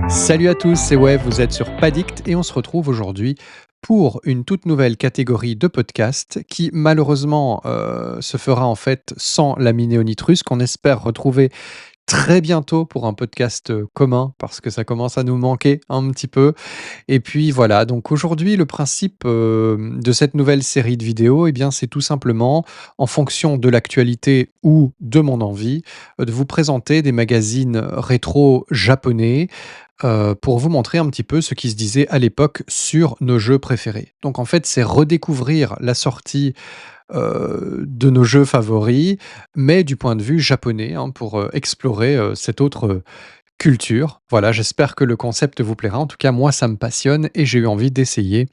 Salut à tous, c'est Web, vous êtes sur Padict et on se retrouve aujourd'hui pour une toute nouvelle catégorie de podcast qui malheureusement se fera en fait sans l'ami Néonitrus qu'on espère retrouver très bientôt pour un podcast commun parce que ça commence à nous manquer un petit peu. Et puis voilà, donc aujourd'hui, le principe de cette nouvelle série de vidéos, eh bien, c'est tout simplement, en fonction de l'actualité ou de mon envie, de vous présenter des magazines rétro japonais pour vous montrer un petit peu ce qui se disait à l'époque sur nos jeux préférés. Donc en fait, c'est redécouvrir la sortie de nos jeux favoris, mais du point de vue japonais, hein, pour explorer cette autre culture. Voilà, j'espère que le concept vous plaira. En tout cas, moi, ça me passionne et j'ai eu envie d'essayer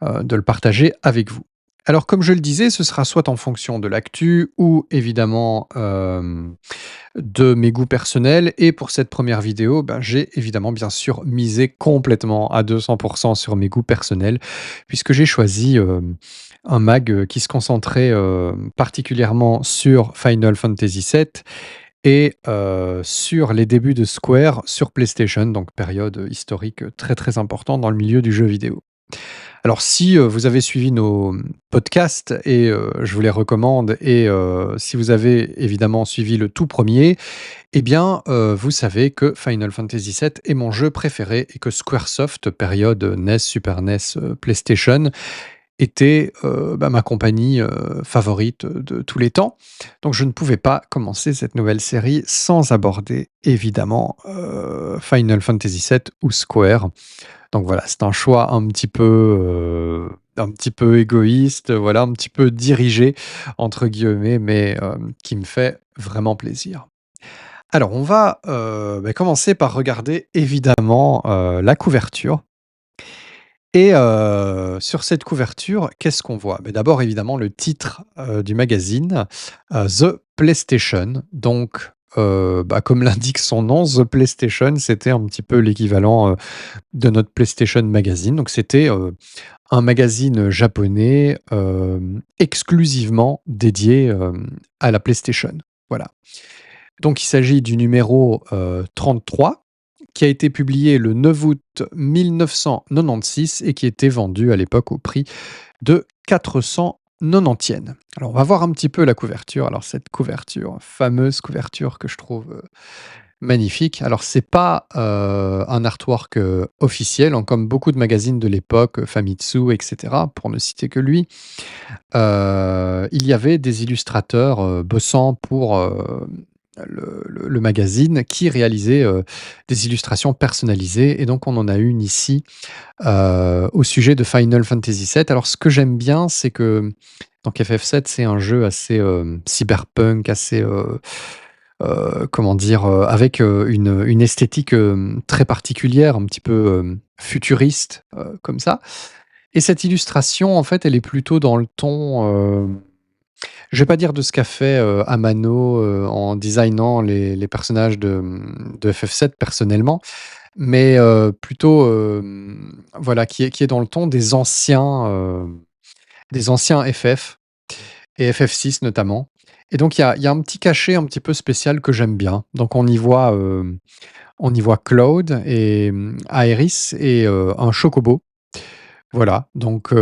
de le partager avec vous. Alors, comme je le disais, ce sera soit en fonction de l'actu ou évidemment de mes goûts personnels. Et pour cette première vidéo, ben, j'ai évidemment, bien sûr, misé complètement à 200% sur mes goûts personnels, puisque j'ai choisi un mag qui se concentrait particulièrement sur Final Fantasy VII et sur les débuts de Square sur PlayStation, donc période historique très très importante dans le milieu du jeu vidéo. Alors si, vous avez suivi nos podcasts et je vous les recommande et si vous avez évidemment suivi le tout premier, eh bien, vous savez que Final Fantasy VII est mon jeu préféré et que Squaresoft, période NES, Super NES, PlayStation, était, ma compagnie, favorite de tous les temps. Donc je ne pouvais pas commencer cette nouvelle série sans aborder évidemment, Final Fantasy VII ou Square. Donc voilà, c'est un choix un petit peu égoïste, voilà, un petit peu «dirigé» entre guillemets, mais qui me fait vraiment plaisir. Alors on va, commencer par regarder évidemment, la couverture et sur cette couverture, qu'est-ce qu'on voit? Beh, d'abord évidemment le titre, du magazine, The PlayStation. Donc comme l'indique son nom, The PlayStation, c'était un petit peu l'équivalent, de notre PlayStation Magazine. Donc c'était, un magazine japonais, exclusivement dédié, à la PlayStation. Voilà. Donc il s'agit du numéro, 33 qui a été publié le 9 août 1996 et qui était vendu à l'époque au prix de 490 yens. Alors on va voir un petit peu la couverture. Alors cette couverture, fameuse couverture que je trouve, magnifique. Alors c'est pas, un artwork, officiel, hein, comme beaucoup de magazines de l'époque, Famitsu et cetera, pour ne citer que lui. Il y avait des illustrateurs, bossant pour, le magazine qui réalisaient, des illustrations personnalisées et donc on en a une ici, au sujet de Final Fantasy VII. Alors ce que j'aime bien, c'est que donc FF7, c'est un jeu assez, cyberpunk, assez, comment dire? Avec, une esthétique, très particulière, un petit peu, futuriste, comme ça et cette illustration, en fait, elle est plutôt dans le ton, je vais pas dire de ce qu'a fait, Amano, en designant les personnages de FF7 personnellement, mais plutôt, voilà, qui est dans le ton des anciens FF et FF6 notamment et donc il y a un petit cachet un petit peu spécial que j'aime bien. Donc on y voit Cloud et Aerys et un chocobo. Voilà, donc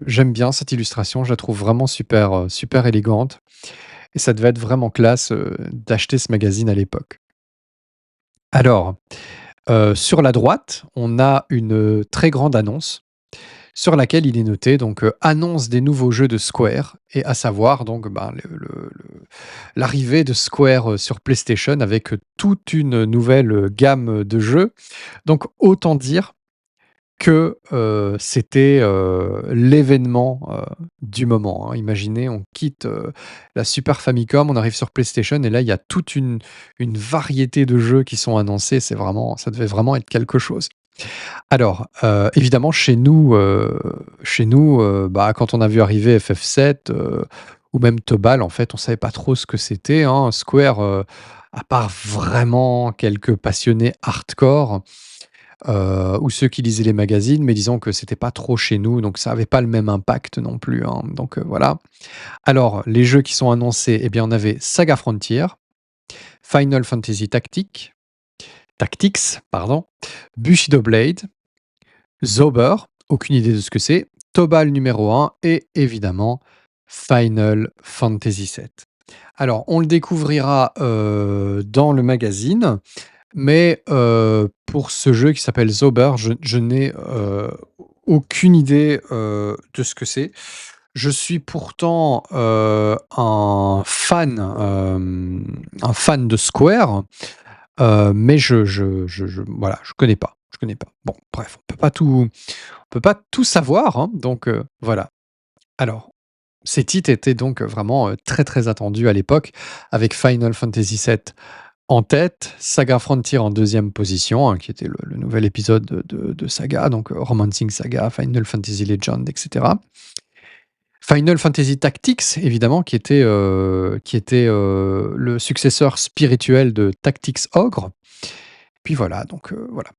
j'aime bien cette illustration, je la trouve vraiment super, super élégante et ça devait être vraiment classe, d'acheter ce magazine à l'époque. Alors, sur la droite, on a une, très grande annonce sur laquelle il est noté donc, «Annonce des nouveaux jeux de Square» et à savoir donc, ben, l'arrivée de Square, sur PlayStation avec, toute une nouvelle, gamme de jeux. Donc autant dire que, c'était, l'événement, du moment, hein. Imaginez, on quitte, la Super Famicom, on arrive sur PlayStation et là, il y a toute une variété de jeux qui sont annoncés. C'est vraiment ça devait vraiment être quelque chose. Alors, évidemment, quand on a vu arriver FF7, ou même Tobal, en fait, on savait pas trop ce que c'était, hein. Square, à part vraiment quelques passionnés hardcore, ou ceux qui lisaient les magazines, mais disons que c'était pas trop chez nous, donc ça avait pas le même impact non plus, hein, donc voilà. Alors les jeux qui sont annoncés, eh bien on avait Saga Frontier, Final Fantasy Tactics, pardon, Bushido Blade, Zauber, aucune idée de ce que c'est, Tobal numéro 1 et évidemment Final Fantasy VII. Alors on le découvrira, dans le magazine, mais pour ce jeu qui s'appelle Zauber, je n'ai, aucune idée, de ce que c'est. Je suis pourtant, un fan de Square, mais je voilà, je connais pas. Bon bref, on peut pas tout savoir, hein, donc voilà. Alors, ces titres étaient donc vraiment, très, très attendus à l'époque, avec Final Fantasy VII en tête, Saga Frontier en deuxième position, hein, qui était le nouvel épisode de Saga, donc Romancing Saga, Final Fantasy Legend, et cetera. Final Fantasy Tactics, évidemment, qui était le successeur spirituel de Tactics Ogre. Puis voilà, donc voilà.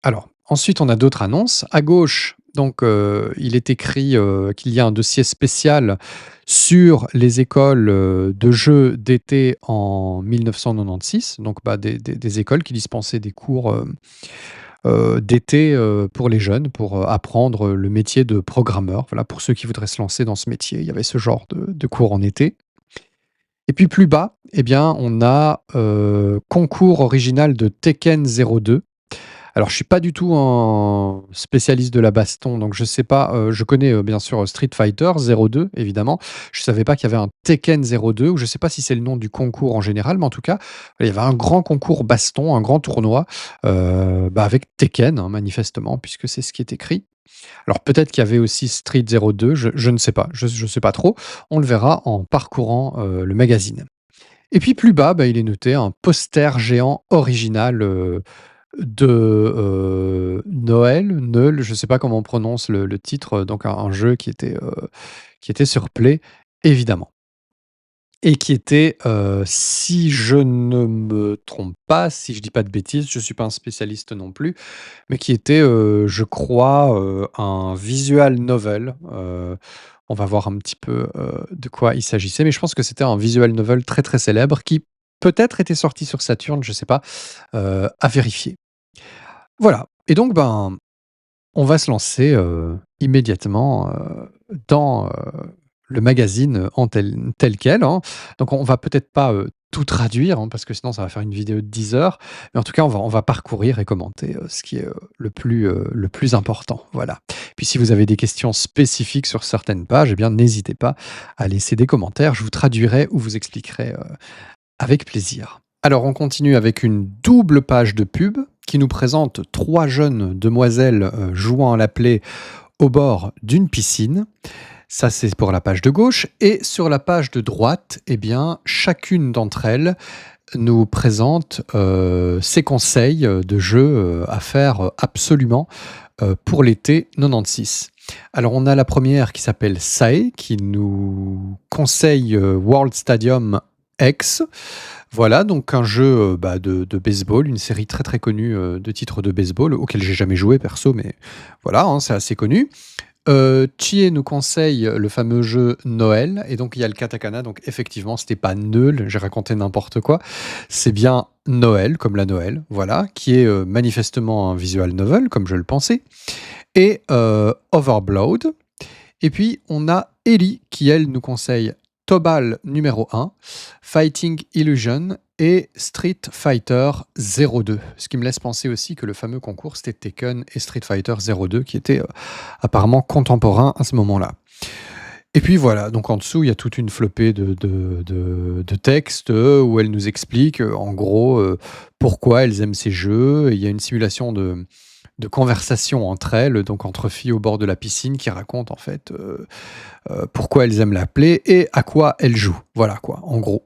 Alors, ensuite, on a d'autres annonces. À gauche, donc, il est écrit qu'il y a un dossier spécial sur les écoles de jeux d'été en 1996. Donc, bah, des écoles qui dispensaient des cours d'été pour les jeunes, pour apprendre le métier de programmeur. Voilà, pour ceux qui voudraient se lancer dans ce métier, il y avait ce genre de cours en été. Et puis plus bas, eh bien, on a concours original de Tekken 02. Alors, je suis pas du tout un spécialiste de la baston, donc je sais pas, je connais, bien sûr, Street Fighter 02 évidemment. Je savais pas qu'il y avait un Tekken 02 ou je sais pas si c'est le nom du concours en général, mais en tout cas, il y avait un grand concours baston, un grand tournoi, bah, avec Tekken, hein, manifestement, puisque c'est ce qui est écrit. Alors peut-être qu'il y avait aussi Street 02, je ne sais pas, je sais pas trop. On le verra en parcourant, le magazine. Et puis plus bas, bah, il est noté un poster géant original, de, Noël, je ne sais pas comment on prononce le titre, donc un jeu qui était sur Play, évidemment. Et qui était, si je ne me trompe pas, si je dis pas de bêtises, je suis pas un spécialiste non plus, mais qui était, je crois, un visual novel. On va voir un petit peu, de quoi il s'agissait, mais je pense que c'était un visual novel très, très célèbre qui peut-être était sorti sur Saturn, je sais pas, à vérifier. Voilà, et donc ben, on va se lancer, immédiatement, dans, le magazine en tel quel, hein. Donc on va peut-être pas, tout traduire, hein, parce que sinon ça va faire une vidéo de 10 heures, mais en tout cas on va parcourir et commenter, ce qui est, le plus important, voilà. Puis si vous avez des questions spécifiques sur certaines pages, eh bien n'hésitez pas à laisser des commentaires, je vous traduirai ou vous expliquerai, avec plaisir. Alors on continue avec une double page de pub qui nous présente 3 jeunes demoiselles, jouant à la play au bord d'une piscine. Ça, c'est pour la page de gauche, et sur la page de droite, eh bien, chacune d'entre elles nous présente, ses conseils, de jeux, à faire, absolument, pour l'été 96. Alors on a la première qui s'appelle Sae, qui nous conseille, World Stadium X. Voilà, donc un jeu, bah, de baseball, une série très, très connue, de titres de baseball, auquel j'ai jamais joué perso, mais voilà, hein, c'est assez connu. Chie nous conseille le fameux jeu Noël, et donc il y a le katakana, donc effectivement, c'était pas Neul, j'ai raconté n'importe quoi. C'est bien Noël, comme la Noël, voilà, qui est, manifestement un visual novel, comme je le pensais, et Overblowed. Et puis on a Ellie qui, elle, nous conseille Tobal numéro 1, Fighting Illusion et Street Fighter 02. Ce qui me laisse penser aussi que le fameux concours, c'était Tekken et Street Fighter 02 qui étaient, apparemment contemporains à ce moment-là. Et puis voilà, donc en dessous, il y a toute une flopée de textes, où elles nous expliquent, en gros, pourquoi elles aiment ces jeux. Et il y a une simulation de conversation entre elles, donc entre filles au bord de la piscine, qui racontent en fait, pourquoi elles aiment la play et à quoi elles jouent. Voilà quoi, en gros.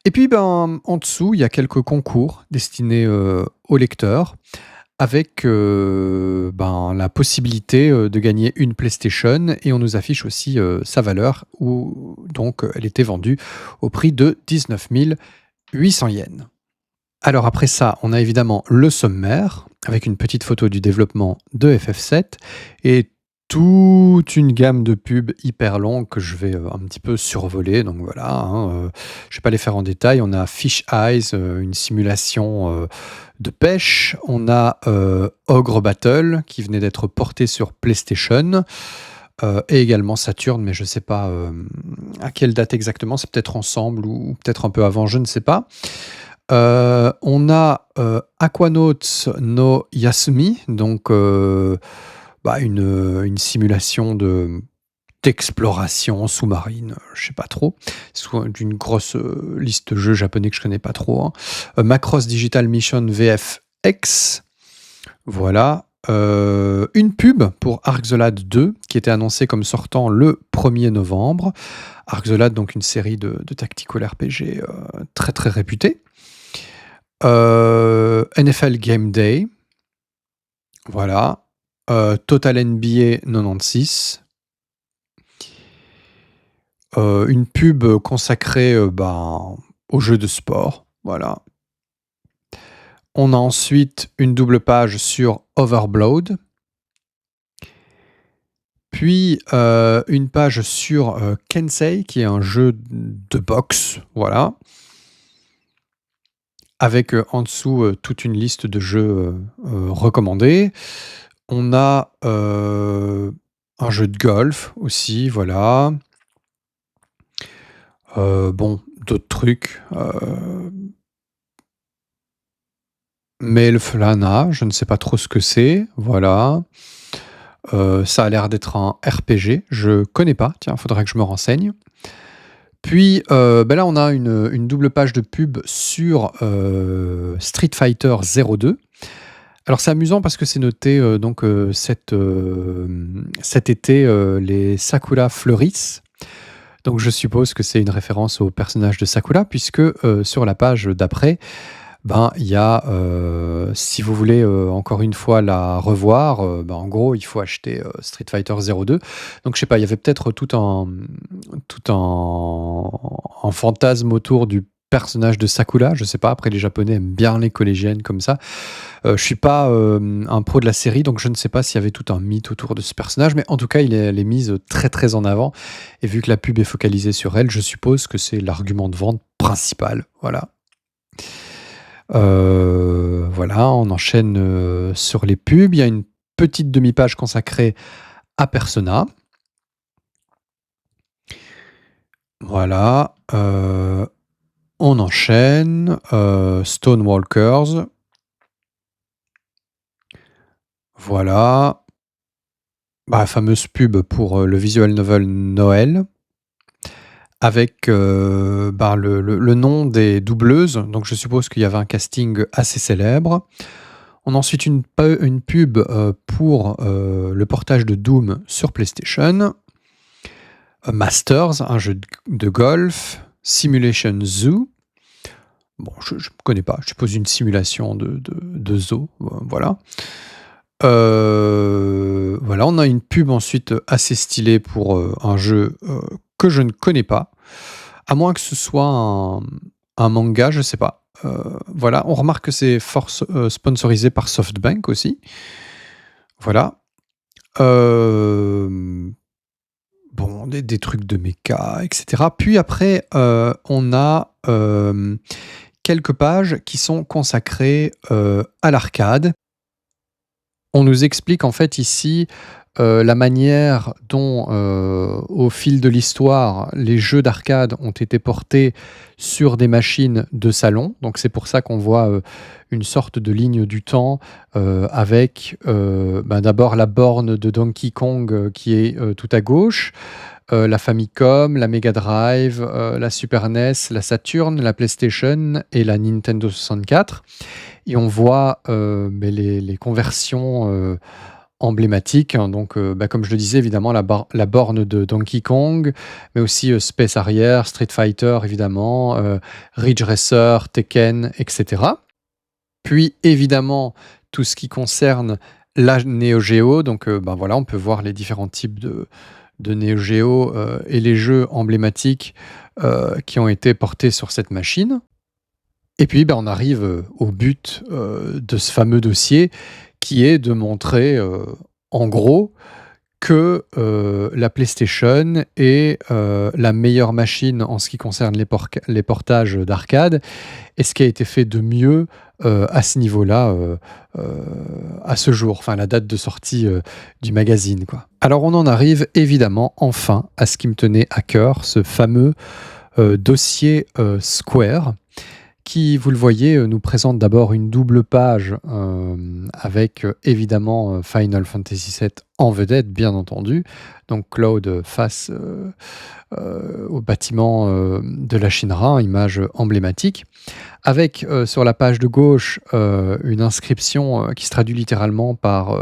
Et puis ben, en dessous, il y a quelques concours destinés, aux lecteurs, avec, ben, la possibilité, de gagner une PlayStation, et on nous affiche aussi, sa valeur, où donc elle était vendue au prix de 19 800 yens. Alors après ça, on a évidemment le sommaire, avec une petite photo du développement de FF7 et toute une gamme de pubs hyper longue que je vais, un petit peu survoler. Donc voilà, hein, je vais pas les faire en détail. On a Fish Eyes, une simulation, de pêche. On a, Ogre Battle qui venait d'être porté sur PlayStation, et également Saturn, mais je sais pas, à quelle date exactement. C'est peut-être ensemble ou peut-être un peu avant, je ne sais pas. On a, Aquanauts no Yasumi, donc une simulation d'exploration sous-marine, je sais pas trop. Soit d'une grosse, liste de jeux japonais que je connais pas trop, hein. Macross Digital Mission VFX, voilà. Une pub pour Ark the Lad 2 qui était annoncée comme sortant le 1er novembre. Ark the Lad, donc une série de tactical RPG, très, très réputée. NFL Game Day, voilà. Total NBA 96. Une pub consacrée, aux jeux de sport, voilà. On a ensuite une double page sur Overblowed. Puis, une page sur, Kensei, qui est un jeu de boxe, voilà. Avec, en dessous, toute une liste de jeux, recommandés. On a, un jeu de golf aussi, voilà. Bon, d'autres trucs, Melflana, je ne sais pas trop ce que c'est, voilà. Ça a l'air d'être un RPG, je connais pas, tiens, faudrait que je me renseigne. Puis, là, on a une double page de pub sur, Street Fighter 02. Alors c'est amusant parce que c'est noté, cet été, les sakura fleurissent. Donc je suppose que c'est une référence au personnage de Sakura puisque, sur la page d'après, il y a, si vous voulez, encore une fois la revoir, en gros, il faut acheter, Street Fighter 02. Donc je sais pas, il y avait peut-être tout un fantasme autour du personnage de Sakura, je sais pas. Après les japonais aiment bien les collégiennes comme ça. Je suis pas, un pro de la série, donc je ne sais pas s'il y avait tout un mythe autour de ce personnage, mais en tout cas, elle est mise très, très en avant et vu que la pub est focalisée sur elle, je suppose que c'est l'argument de vente principal, voilà. Voilà, on enchaîne, sur les pubs. Il y a une petite demi-page consacrée à Persona. Voilà, on enchaîne, Stonewalkers. Voilà. Fameuse pub pour, le visual novel Noël avec, le nom des doubleuses, donc je suppose qu'il y avait un casting assez célèbre. On a ensuite une pub, pour, le portage de Doom sur PlayStation. Masters, un jeu de golf. Simulation Zoo. Bon, je ne connais pas, je suppose une simulation de zoo, voilà. Voilà, on a une pub ensuite assez stylée pour, un jeu, que je ne connais pas, à moins que ce soit un manga, je sais pas. Voilà, on remarque que c'est sponsorisé par SoftBank aussi. Voilà. Bon, des trucs de méca et cetera. Puis après, on a, quelques pages qui sont consacrées, à l'arcade. On nous explique en fait ici, la manière dont, au fil de l'histoire, les jeux d'arcade ont été portés sur des machines de salon. Donc c'est pour ça qu'on voit, une sorte de ligne du temps, avec, d'abord la borne de Donkey Kong, qui est, tout à gauche, la Famicom, la Mega Drive, la Super NES, la Saturn, la PlayStation et la Nintendo 64. Et on voit, les conversions, emblématiques, hein, donc comme je le disais évidemment la borne de Donkey Kong, mais aussi, Space Harrier, Street Fighter évidemment, Ridge Racer, Tekken et cetera. Puis évidemment tout ce qui concerne la Neo Geo, donc voilà, on peut voir les différents types de Neo Geo, et les jeux emblématiques, qui ont été portés sur cette machine. Et puis, on arrive, au but, de ce fameux dossier qui est de montrer, en gros, que, la PlayStation est, la meilleure machine en ce qui concerne les portages d'arcade et ce qui a été fait de mieux, à ce niveau-là, heu, à ce jour, enfin la date de sortie, du magazine, quoi. Alors on en arrive évidemment enfin à ce qui me tenait à cœur, ce fameux, dossier, Square qui, vous le voyez, nous présente d'abord une double page, avec, évidemment, Final Fantasy VII en vedette, bien entendu. Donc Cloud face, au bâtiment, de la Shinra, image emblématique. Avec, sur la page de gauche, une inscription, qui se traduit littéralement par,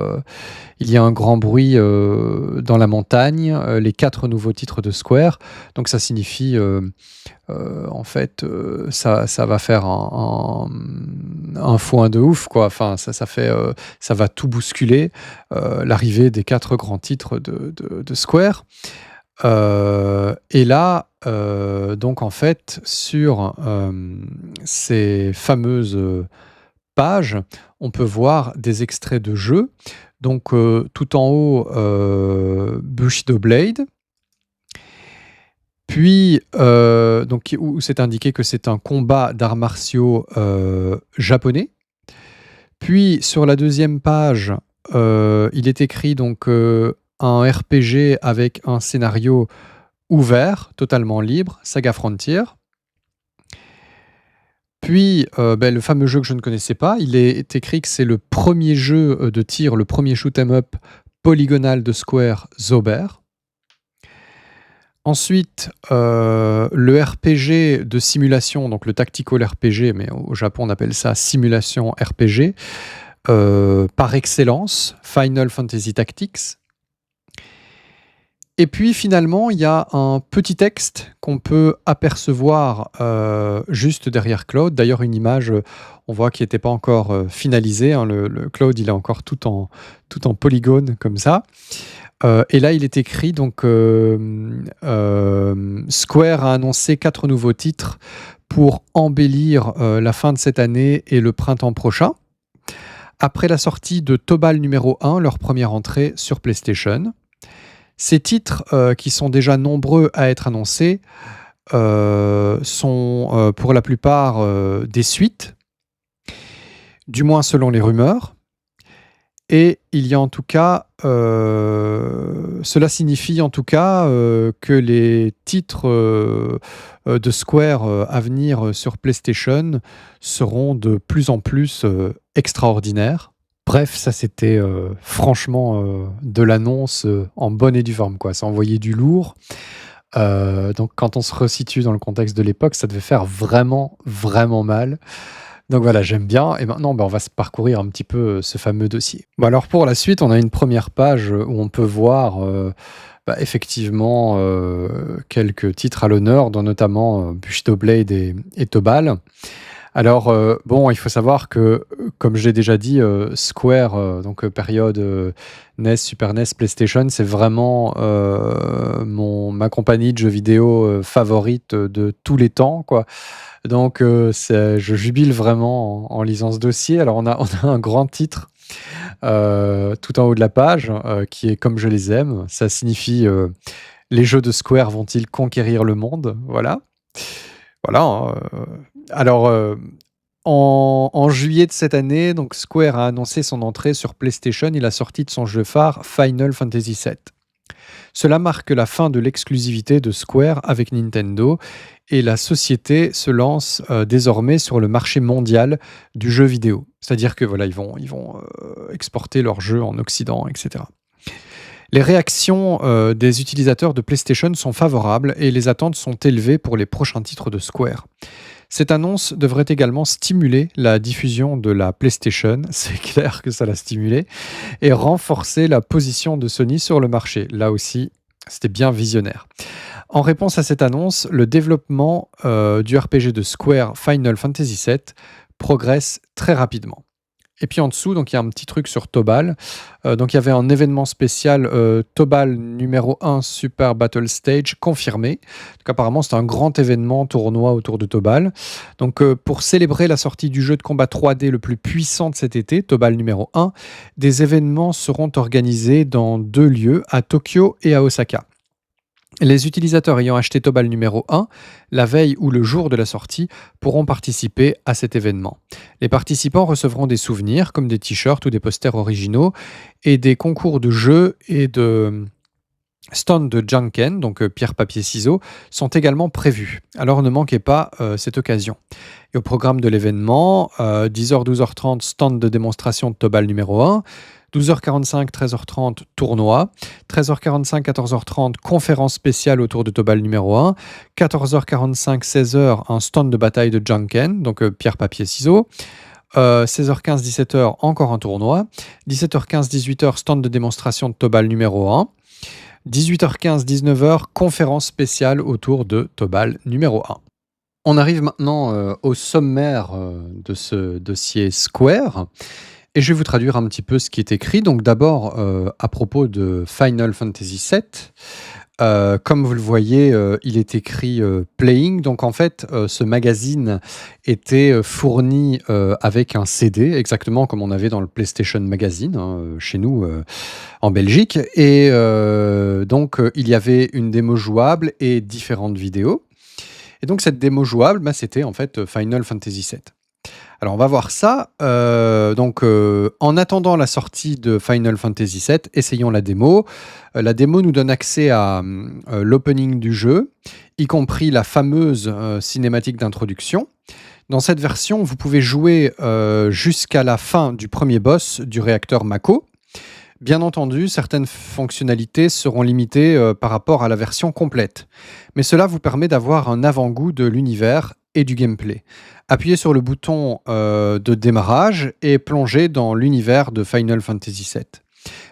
«Il y a un grand bruit, dans la montagne, les 4 nouveaux titres de Square». Donc ça signifie, en fait, ça va faire un foin de ouf, quoi. Enfin, ça fait, ça va tout bousculer, l'arrivée des 4 grands titres de Square. Et là, donc en fait, sur, ces fameuses, pages, on peut voir des extraits de jeux. Donc, tout en haut, Bushido Blade, puis, donc où c'est indiqué que c'est un combat d'arts martiaux, japonais. Puis sur la deuxième page, il est écrit donc, un RPG avec un scénario ouvert, totalement libre, Saga Frontier. Puis, le fameux jeu que je ne connaissais pas, il est écrit que c'est le premier jeu, de tir, le premier shoot 'em up polygonal de Square, Zober. Ensuite, le RPG de simulation, donc le tactical RPG, mais au Japon on appelle ça simulation RPG, par excellence, Final Fantasy Tactics. Et puis finalement, il y a un petit texte qu'on peut apercevoir, juste derrière Cloud. D'ailleurs une image, on voit qui n'était pas encore, finalisée, hein. Le Cloud, il est encore tout en polygone comme ça. Et là, il est écrit donc, Square a annoncé 4 nouveaux titres pour embellir, la fin de cette année et le printemps prochain. Après la sortie de Tobal numéro 1, leur première entrée sur PlayStation. Ces titres, qui sont déjà nombreux à être annoncés, sont, pour la plupart, des suites, du moins selon les rumeurs. Et il y a en tout cas, cela signifie en tout cas, que les titres, de Square, à venir, sur PlayStation seront de plus en plus, extraordinaires. Bref, ça c'était, franchement, de l'annonce, en bonne et due forme, quoi. Ça envoyait du lourd. Donc quand on se resitue dans le contexte de l'époque, ça devait faire vraiment, vraiment mal. Donc voilà, j'aime bien et maintenant, on va se parcourir un petit peu, ce fameux dossier. Bon alors pour la suite, on a une première page, où on peut voir, effectivement, quelques titres à l'honneur, dont notamment, Bushido Blade et Tobal. Alors, il faut savoir que, comme je l'ai déjà dit, Square, donc période, NES, Super NES, PlayStation, c'est vraiment, ma compagnie de jeux vidéo, favorite, de tous les temps, quoi. Donc, je jubile vraiment en lisant ce dossier. Alors on a un grand titre, tout en haut de la page, qui est «Comme je les aime». Ça signifie, «Les jeux de Square vont-ils conquérir le monde?» Voilà. Voilà, hein, alors, en juillet de cette année, donc Square a annoncé son entrée sur PlayStation et la sortie de son jeu phare Final Fantasy VII. Cela marque la fin de l'exclusivité de Square avec Nintendo et la société se lance, désormais sur le marché mondial du jeu vidéo. C'est-à-dire que voilà, ils vont, exporter leurs jeux en Occident et cetera. Les réactions, des utilisateurs de PlayStation sont favorables et les attentes sont élevées pour les prochains titres de Square. Cette annonce devrait également stimuler la diffusion de la PlayStation, c'est clair que ça l'a stimulé, et renforcer la position de Sony sur le marché. Là aussi, c'était bien visionnaire. En réponse à cette annonce, le développement, du RPG de Square Final Fantasy VII progresse très rapidement. Et puis en dessous, donc il y a un petit truc sur Tobal. Donc il y avait un événement spécial Tobal numéro 1 Super Battle Stage confirmé. Donc apparemment, c'est un grand événement tournoi autour de Tobal. Donc pour célébrer la sortie du jeu de combat 3D le plus puissant de cet été, Tobal numéro 1, des événements seront organisés dans 2 lieux, à Tokyo et à Osaka. Les utilisateurs ayant acheté Tobal numéro 1, la veille ou le jour de la sortie, pourront participer à cet événement. Les participants recevront des souvenirs comme des t-shirts ou des posters originaux et des concours de jeux et de stands de Janken, donc pierre, papier, ciseaux, sont également prévus. Alors ne manquez pas cette occasion. Et au programme de l'événement, 10h, 12h30, stand de démonstration de Tobal numéro 1, 12h45, 13h30, tournoi, 13h45, 14h30, conférence spéciale autour de Tobal numéro 1, 14h45, 16h, un stand de bataille de Janken, donc pierre, papier, ciseaux, 16h15, 17h, encore un tournoi, 17h15, 18h, stand de démonstration de Tobal numéro 1, 18h15, 19h, conférence spéciale autour de Tobal numéro 1. On arrive maintenant au sommaire de ce dossier Square. Et je vais vous traduire un petit peu ce qui est écrit. Donc d'abord, à propos de Final Fantasy VII, comme vous le voyez, il est écrit Playing. Donc en fait, ce magazine était fourni avec un CD, exactement comme on avait dans le PlayStation Magazine, hein, chez nous en Belgique. Et donc il y avait une démo jouable et différentes vidéos. Et donc cette démo jouable, bah, c'était en fait Final Fantasy VII. Alors on va voir ça. En attendant la sortie de Final Fantasy VII, essayons la démo. La démo nous donne accès à l'opening du jeu, y compris la fameuse cinématique d'introduction. Dans cette version, vous pouvez jouer jusqu'à la fin du premier boss du réacteur Mako. Bien entendu, certaines fonctionnalités seront limitées par rapport à la version complète. Mais cela vous permet d'avoir un avant-goût de l'univers et du gameplay. Appuyez sur le bouton de démarrage et plongez dans l'univers de Final Fantasy VII.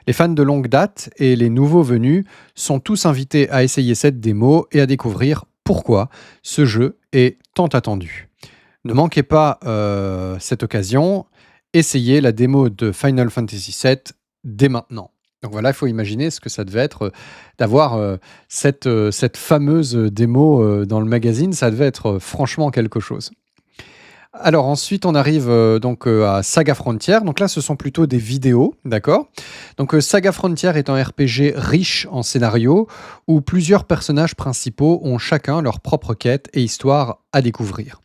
Les fans de longue date et les nouveaux venus sont tous invités à essayer cette démo et à découvrir pourquoi ce jeu est tant attendu. Ne manquez pas cette occasion, essayez la démo de Final Fantasy VII dès maintenant. Donc voilà, il faut imaginer ce que ça devait être d'avoir cette fameuse démo dans le magazine. Ça devait être franchement quelque chose. Alors ensuite, on arrive à Saga Frontier. Donc là, ce sont plutôt des vidéos, d'accord. Donc Saga Frontier est un RPG riche en scénario où plusieurs personnages principaux ont chacun leur propre quête et histoire à découvrir.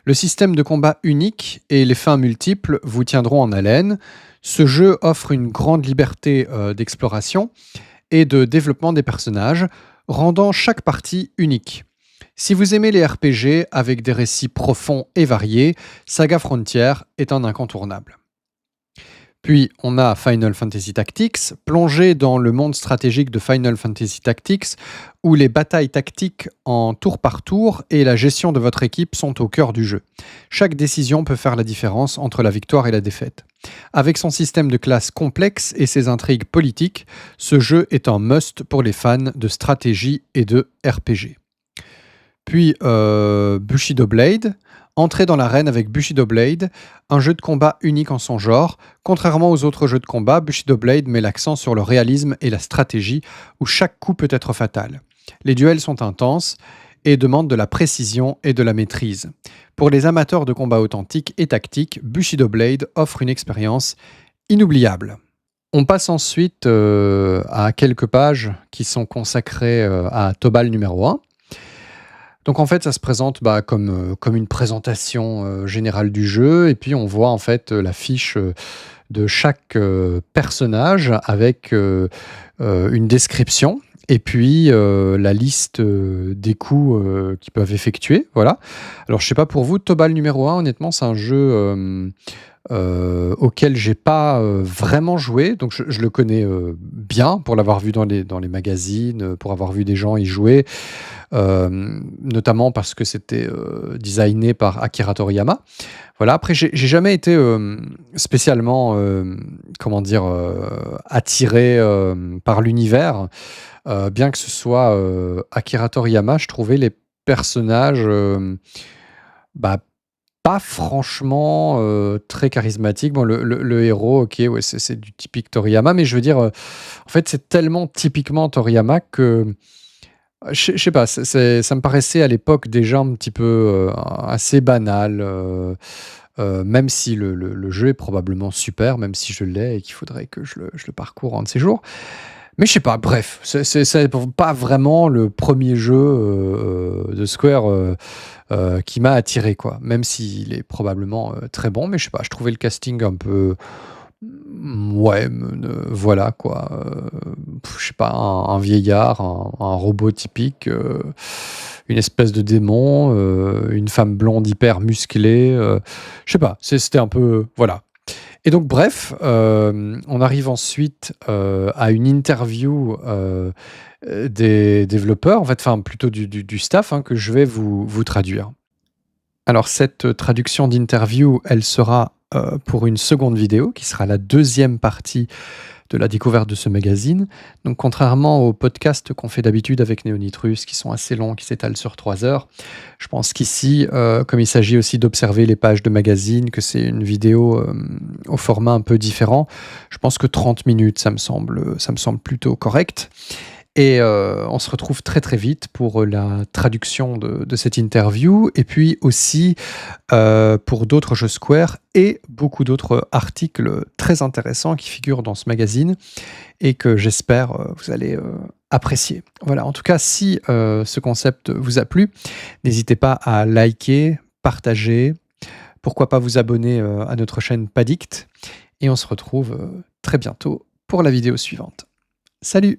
Le système de combat unique et les fins multiples vous tiendront en haleine. Ce jeu offre une grande liberté d'exploration et de développement des personnages, rendant chaque partie unique. Si vous aimez les RPG avec des récits profonds et variés, Saga Frontier est un incontournable. Puis on a Final Fantasy Tactics, plongé dans le monde stratégique de Final Fantasy Tactics, où les batailles tactiques en tour par tour et la gestion de votre équipe sont au cœur du jeu. Chaque décision peut faire la différence entre la victoire et la défaite. Avec son système de classes complexe et ses intrigues politiques, ce jeu est un must pour les fans de stratégie et de RPG. Puis Bushido Blade. Entrez dans l'arène avec Bushido Blade, un jeu de combat unique en son genre. Contrairement aux autres jeux de combat, Bushido Blade met l'accent sur le réalisme et la stratégie, où chaque coup peut être fatal. Les duels sont intenses et demandent de la précision et de la maîtrise. Pour les amateurs de combat authentique et tactique, Bushido Blade offre une expérience inoubliable. On passe ensuite à quelques pages qui sont consacrées à Tobal numéro 1. Donc en fait, ça se présente comme une présentation générale du jeu, et puis on voit en fait la fiche de chaque personnage avec une description, et puis la liste des coups qu'ils peuvent effectuer. Voilà. Alors je sais pas pour vous, Tobal numéro 1, honnêtement, c'est un jeu auquel j'ai pas vraiment joué, donc je le connais bien pour l'avoir vu dans les magazines, pour avoir vu des gens y jouer. Notamment parce que c'était designé par Akira Toriyama. Voilà. Après, j'ai jamais été spécialement, attiré par l'univers. Bien que ce soit Akira Toriyama, je trouvais les personnages pas franchement, très charismatique. Bon, le héros, OK, ouais, c'est du typique Toriyama, mais je veux dire, en fait, c'est tellement typiquement Toriyama que, je sais pas, ça me paraissait à l'époque déjà un petit peu, assez banal, même si le jeu est probablement super, même si je l'ai et qu'il faudrait que je le parcours un de ces jours. Mais je sais pas, bref, c'est pas vraiment le premier jeu, de Square, qui m'a attiré, quoi. Même s'il est probablement, très bon, mais je sais pas, je trouvais le casting un peu, ouais, voilà, quoi, je sais pas, un vieillard, un robot typique, une espèce de démon, une femme blonde hyper musclée, je sais pas, c'était un peu voilà. Et donc bref, on arrive ensuite, à une interview, des développeurs, en fait, enfin plutôt du staff, hein, que je vais vous traduire. Alors cette, traduction d'interview, elle sera, pour une seconde vidéo qui sera la deuxième partie de la découverte de ce magazine. Donc contrairement aux podcasts qu'on fait d'habitude avec Néonitrus qui sont assez longs, qui s'étalent sur 3 heures, je pense qu'ici, comme il s'agit aussi d'observer les pages de magazine, que c'est une vidéo, au format un peu différent, je pense que 30 minutes, ça me semble plutôt correct. Et on se retrouve très, très vite pour la traduction de cette interview et puis aussi, pour d'autres jeux Square et beaucoup d'autres articles très intéressants qui figurent dans ce magazine et que j'espère, vous allez, apprécier. Voilà, en tout cas, si, ce concept vous a plu, n'hésitez pas à liker, partager, pourquoi pas vous abonner, à notre chaîne Padict et on se retrouve, très bientôt pour la vidéo suivante. Salut!